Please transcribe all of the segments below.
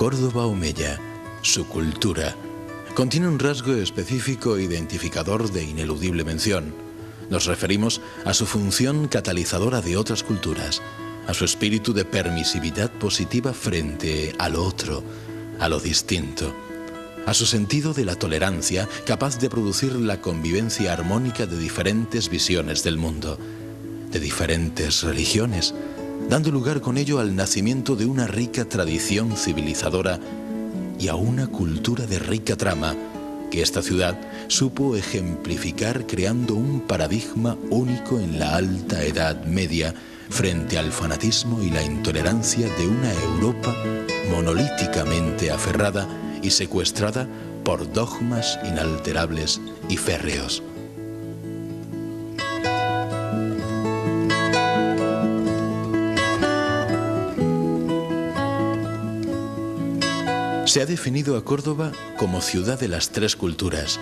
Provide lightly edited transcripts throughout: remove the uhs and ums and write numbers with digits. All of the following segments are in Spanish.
Córdoba Omeya, su cultura, contiene un rasgo específico e identificador de ineludible mención. Nos referimos a su función catalizadora de otras culturas, a su espíritu de permisividad positiva frente a lo otro, a lo distinto, a su sentido de la tolerancia capaz de producir la convivencia armónica de diferentes visiones del mundo, de diferentes religiones, dando lugar con ello al nacimiento de una rica tradición civilizadora y a una cultura de rica trama que esta ciudad supo ejemplificar creando un paradigma único en la alta Edad Media frente al fanatismo y la intolerancia de una Europa monolíticamente aferrada y secuestrada por dogmas inalterables y férreos. Se ha definido a Córdoba como ciudad de las tres culturas,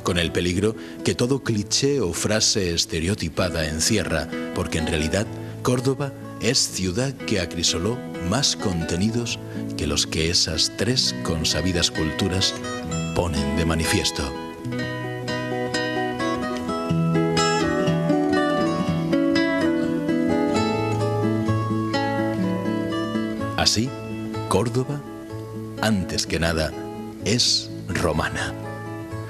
con el peligro que todo cliché o frase estereotipada encierra, porque en realidad Córdoba es ciudad que acrisoló más contenidos que los que esas tres consabidas culturas ponen de manifiesto. Así, Córdoba, antes que nada, es romana.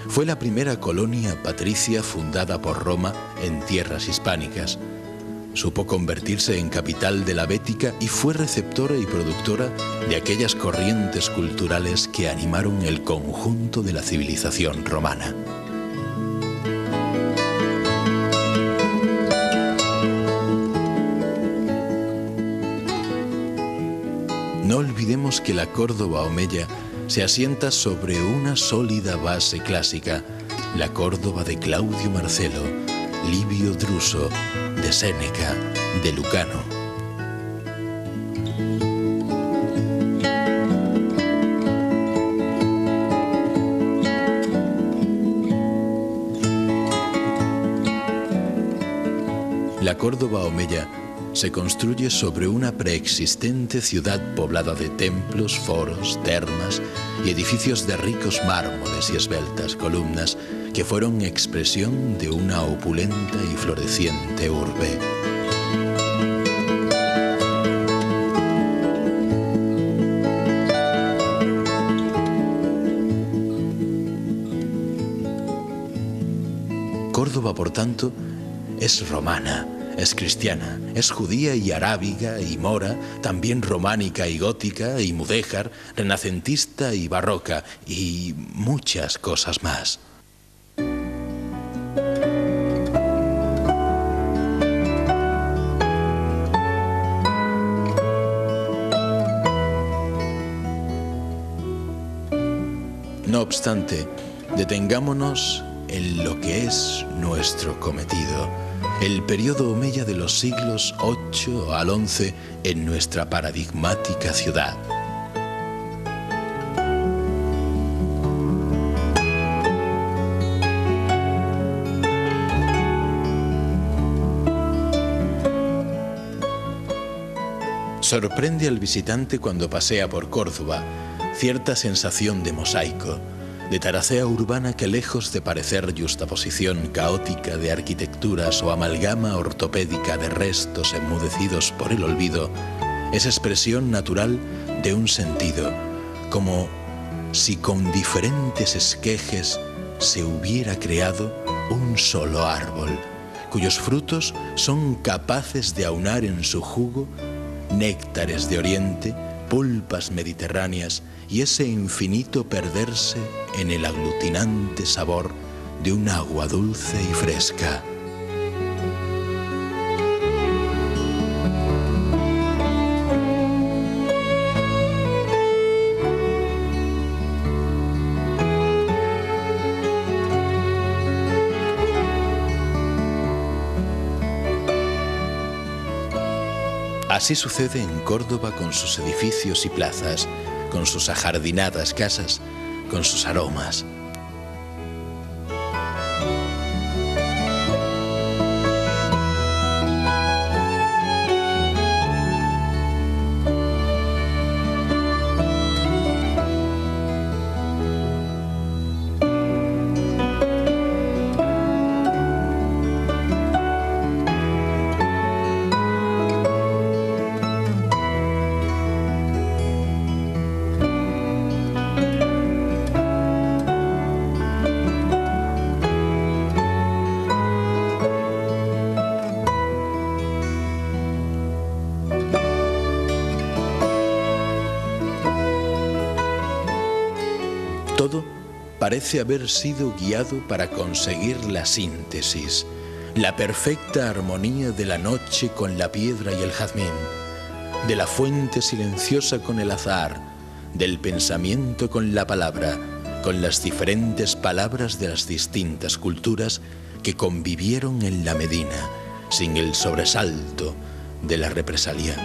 Fue la primera colonia patricia fundada por Roma en tierras hispánicas. Supo convertirse en capital de la Bética y fue receptora y productora de aquellas corrientes culturales que animaron el conjunto de la civilización romana. No olvidemos que la Córdoba Omeya se asienta sobre una sólida base clásica, la Córdoba de Claudio Marcelo, Livio Druso, de Séneca, de Lucano. La Córdoba Omeya se construye sobre una preexistente ciudad poblada de templos, foros, termas y edificios de ricos mármoles y esbeltas columnas que fueron expresión de una opulenta y floreciente urbe. Córdoba, por tanto, es romana, es cristiana, es judía y arábiga y mora, también románica y gótica y mudéjar, renacentista y barroca y muchas cosas más. No obstante, detengámonos en lo que es nuestro cometido, el periodo omeya de los siglos 8 al 11 en nuestra paradigmática ciudad. Sorprende al visitante cuando pasea por Córdoba cierta sensación de mosaico, de taracea urbana que, lejos de parecer yuxtaposición caótica de arquitecturas o amalgama ortopédica de restos enmudecidos por el olvido, es expresión natural de un sentido, como si con diferentes esquejes se hubiera creado un solo árbol, cuyos frutos son capaces de aunar en su jugo néctares de oriente, pulpas mediterráneas y ese infinito perderse en el aglutinante sabor de un agua dulce y fresca. Así sucede en Córdoba con sus edificios y plazas, con sus ajardinadas casas, con sus aromas. Todo parece haber sido guiado para conseguir la síntesis, la perfecta armonía de la noche con la piedra y el jazmín, de la fuente silenciosa con el azahar, del pensamiento con la palabra, con las diferentes palabras de las distintas culturas que convivieron en la Medina, sin el sobresalto de la represalia.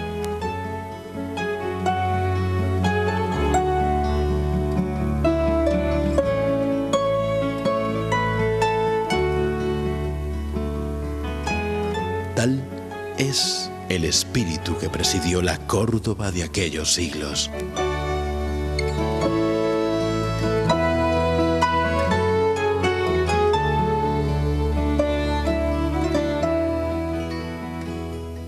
Tal es el espíritu que presidió la Córdoba de aquellos siglos.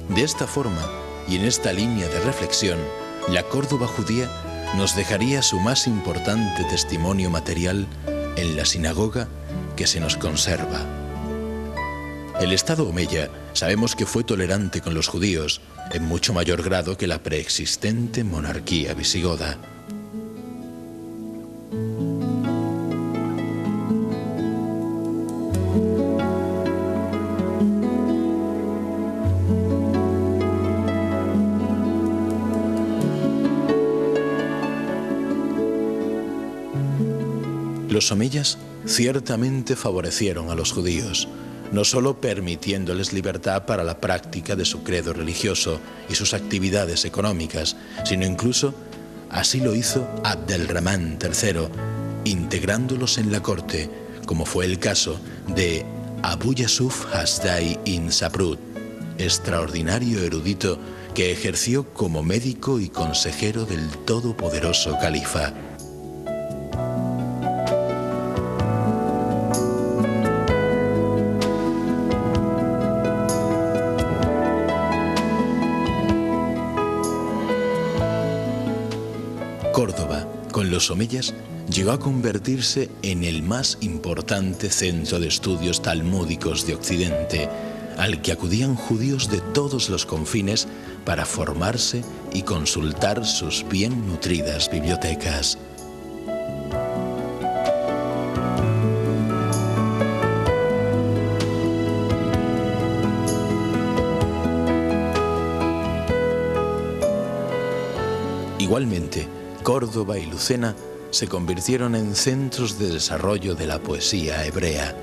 De esta forma, y en esta línea de reflexión, la Córdoba judía nos dejaría su más importante testimonio material en la sinagoga que se nos conserva. El Estado omeya sabemos que fue tolerante con los judíos en mucho mayor grado que la preexistente monarquía visigoda. Los omeyas ciertamente favorecieron a los judíos, no solo permitiéndoles libertad para la práctica de su credo religioso y sus actividades económicas, sino incluso así lo hizo Abdelrahman III, integrándolos en la corte, como fue el caso de Abu Yusuf Hasdai ibn Saprut, extraordinario erudito que ejerció como médico y consejero del todopoderoso califa. Córdoba, con los omeyas, llegó a convertirse en el más importante centro de estudios talmúdicos de Occidente, al que acudían judíos de todos los confines para formarse y consultar sus bien nutridas bibliotecas. Igualmente, Córdoba y Lucena se convirtieron en centros de desarrollo de la poesía hebrea.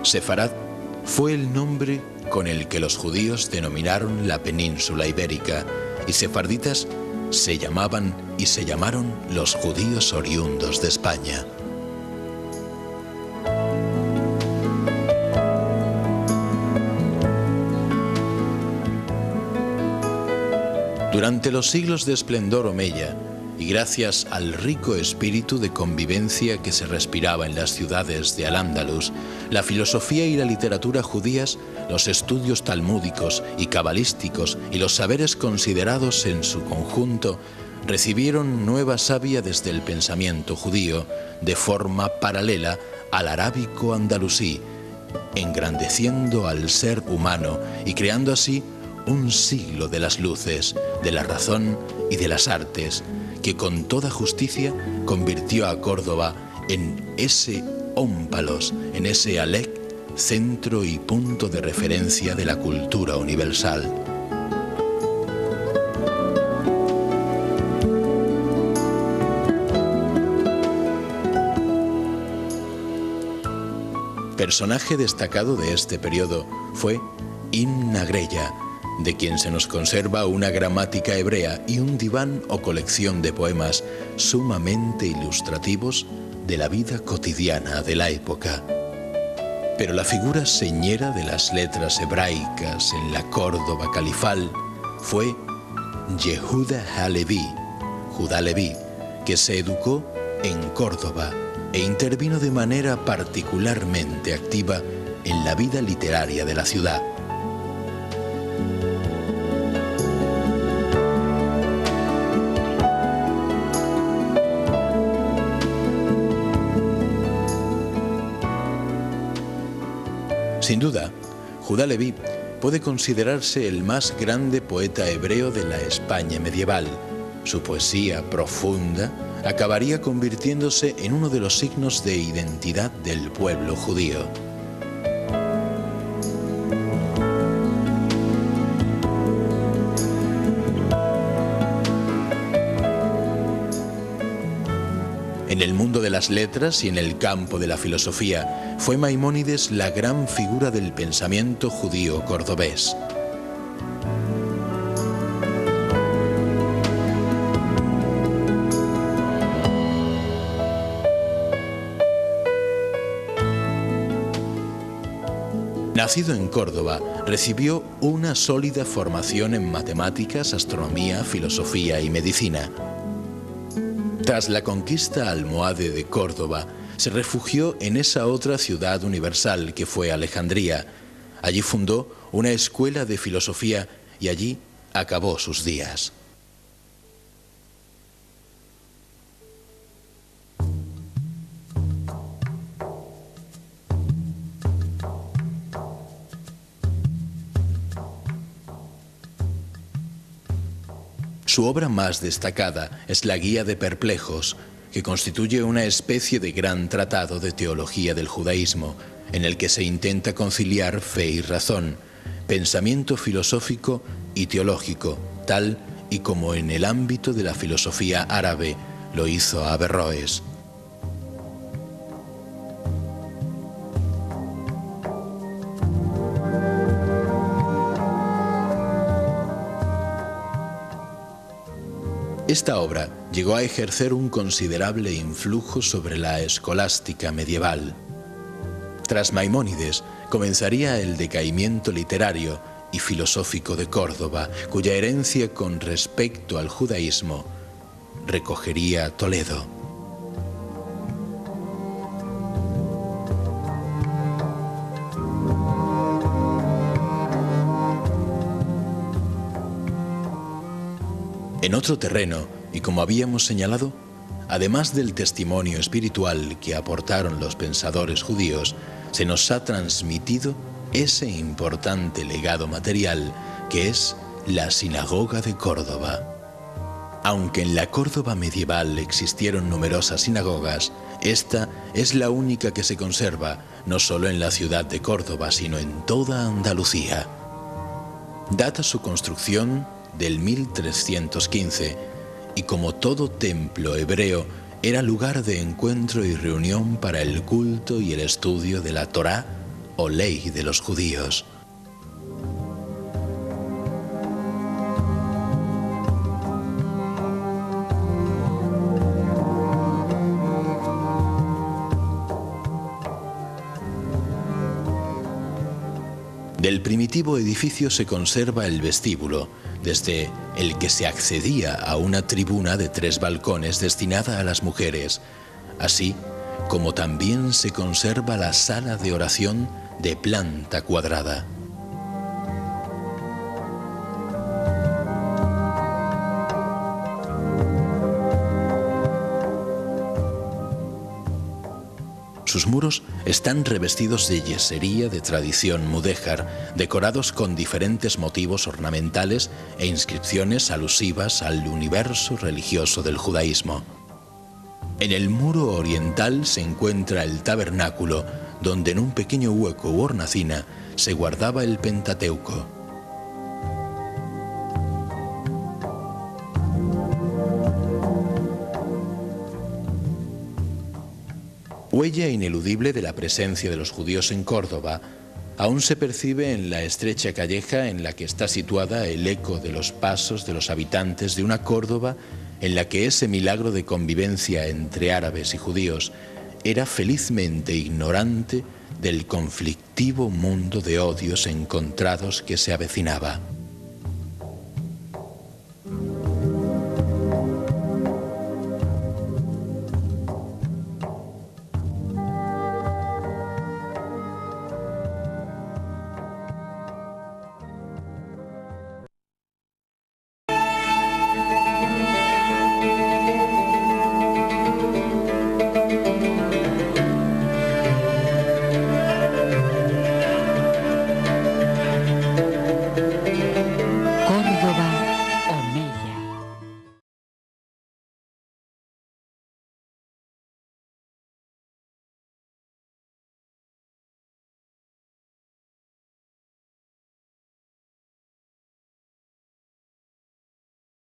Sefarad fue el nombre con el que los judíos denominaron la península ibérica, y sefarditas se llamaban y se llamaron los judíos oriundos de España. Durante los siglos de esplendor omeya, y gracias al rico espíritu de convivencia que se respiraba en las ciudades de Al-Ándalus, la filosofía y la literatura judías, los estudios talmúdicos y cabalísticos y los saberes considerados en su conjunto recibieron nueva savia desde el pensamiento judío de forma paralela al arábico andalusí, engrandeciendo al ser humano y creando así un siglo de las luces, de la razón y de las artes, que con toda justicia convirtió a Córdoba en ese ómpalos, en ese Alec, centro y punto de referencia de la cultura universal. Personaje destacado de este periodo fue Ibn Agreya, de quien se nos conserva una gramática hebrea y un diván o colección de poemas sumamente ilustrativos de la vida cotidiana de la época. Pero la figura señera de las letras hebraicas en la Córdoba califal fue Yehuda Halevi, Judá Leví, que se educó en Córdoba e intervino de manera particularmente activa en la vida literaria de la ciudad. Sin duda, Judá Leví puede considerarse el más grande poeta hebreo de la España medieval. Su poesía profunda acabaría convirtiéndose en uno de los signos de identidad del pueblo judío. En el mundo de las letras y en el campo de la filosofía, fue Maimónides la gran figura del pensamiento judío cordobés. Nacido en Córdoba, recibió una sólida formación en matemáticas, astronomía, filosofía y medicina. Tras la conquista almohade de Córdoba, se refugió en esa otra ciudad universal que fue Alejandría. Allí fundó una escuela de filosofía y allí acabó sus días. Su obra más destacada es la Guía de Perplejos, que constituye una especie de gran tratado de teología del judaísmo, en el que se intenta conciliar fe y razón, pensamiento filosófico y teológico, tal y como en el ámbito de la filosofía árabe lo hizo Averroes. Esta obra llegó a ejercer un considerable influjo sobre la escolástica medieval. Tras Maimónides, comenzaría el decaimiento literario y filosófico de Córdoba, cuya herencia con respecto al judaísmo recogería Toledo. En otro terreno, y como habíamos señalado, además del testimonio espiritual que aportaron los pensadores judíos, se nos ha transmitido ese importante legado material que es la Sinagoga de Córdoba. Aunque en la Córdoba medieval existieron numerosas sinagogas, esta es la única que se conserva, no solo en la ciudad de Córdoba, sino en toda Andalucía. Data su construcción del 1315, y como todo templo hebreo, era lugar de encuentro y reunión para el culto y el estudio de la Torá o ley de los judíos. Del primitivo edificio se conserva el vestíbulo, desde el que se accedía a una tribuna de 3 balcones destinada a las mujeres, así como también se conserva la sala de oración de planta cuadrada. Sus muros están revestidos de yesería de tradición mudéjar, decorados con diferentes motivos ornamentales e inscripciones alusivas al universo religioso del judaísmo. En el muro oriental se encuentra el tabernáculo, donde en un pequeño hueco u hornacina se guardaba el Pentateuco. Huella ineludible de la presencia de los judíos en Córdoba aún se percibe en la estrecha calleja en la que está situada el eco de los pasos de los habitantes de una Córdoba en la que ese milagro de convivencia entre árabes y judíos era felizmente ignorante del conflictivo mundo de odios encontrados que se avecinaba.